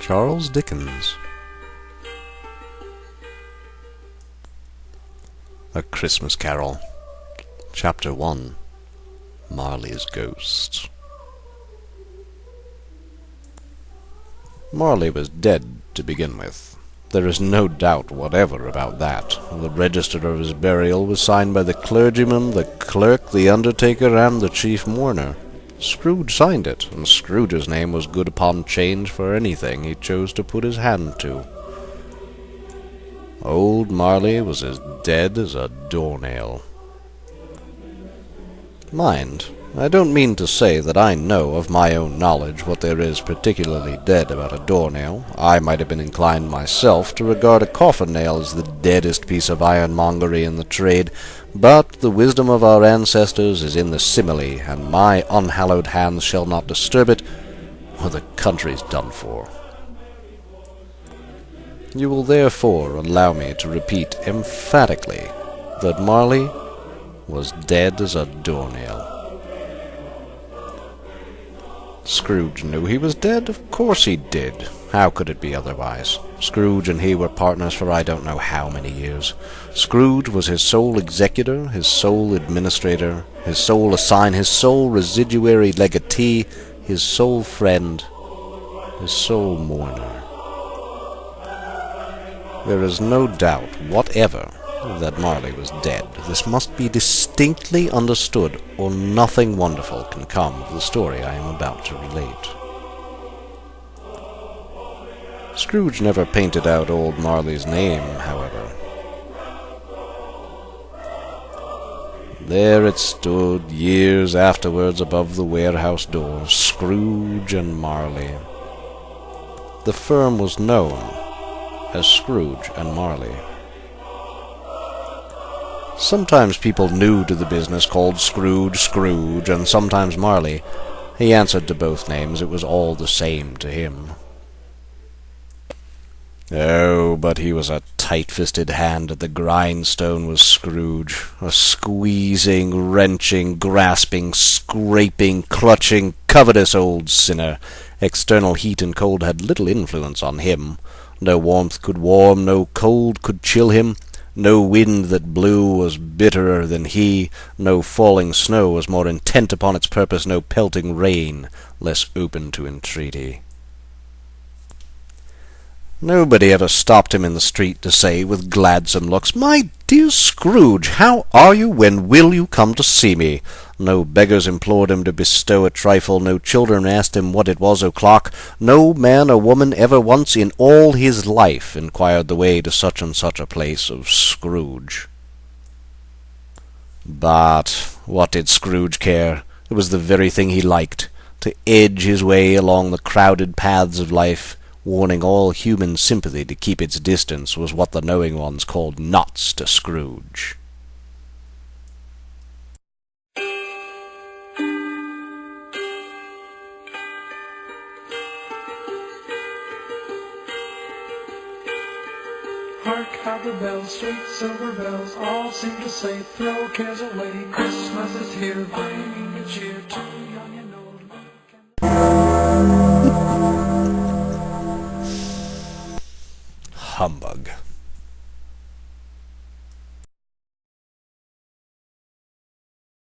Charles Dickens. A Christmas Carol. Chapter 1. Marley's Ghost. Marley was dead to begin with. There is no doubt whatever about that. The register of his burial was signed by the clergyman, the clerk, the undertaker, and the chief mourner. Scrooge signed it, and Scrooge's name was good upon change for anything he chose to put his hand to. Old Marley was as dead as a doornail. Mind, I don't mean to say that I know of my own knowledge what there is particularly dead about a doornail. I might have been inclined myself to regard a coffin-nail as the deadest piece of ironmongery in the trade, but the wisdom of our ancestors is in the simile, and my unhallowed hands shall not disturb it, or the country's done for. You will therefore allow me to repeat emphatically that Marley was dead as a doornail. Scrooge knew he was dead. Of course he did. How could it be otherwise? Scrooge and he were partners for I don't know how many years. Scrooge was his sole executor, his sole administrator, his sole assign, his sole residuary legatee, his sole friend, his sole mourner. There is no doubt whatever that Marley was dead. This must be distinctly understood, or nothing wonderful can come of the story I am about to relate. Scrooge never painted out old Marley's name, however. There it stood, years afterwards, above the warehouse door, Scrooge and Marley. The firm was known as Scrooge and Marley. Sometimes people new to the business called Scrooge, and sometimes Marley. He answered to both names. It was all the same to him. Oh, but he was a tight-fisted hand at the grindstone, was Scrooge. A squeezing, wrenching, grasping, scraping, clutching, covetous old sinner. External heat and cold had little influence on him. No warmth could warm, no cold could chill him. No wind that blew was bitterer than he, no falling snow was more intent upon its purpose, no pelting rain less open to entreaty. Nobody ever stopped him in the street to say, with gladsome looks, "My dear Scrooge, how are you? When will you come to see me?" No beggars implored him to bestow a trifle, no children asked him what it was o'clock, no man or woman ever once in all his life inquired the way to such and such a place of Scrooge. But what did Scrooge care? It was the very thing he liked, to edge his way along the crowded paths of life, warning all human sympathy to keep its distance, was what the knowing ones called nuts to Scrooge. Hark how the bells, sweet silver bells, all seem to say, throw cares away, Christmas is here, bringing good cheer to young and old. Humbug.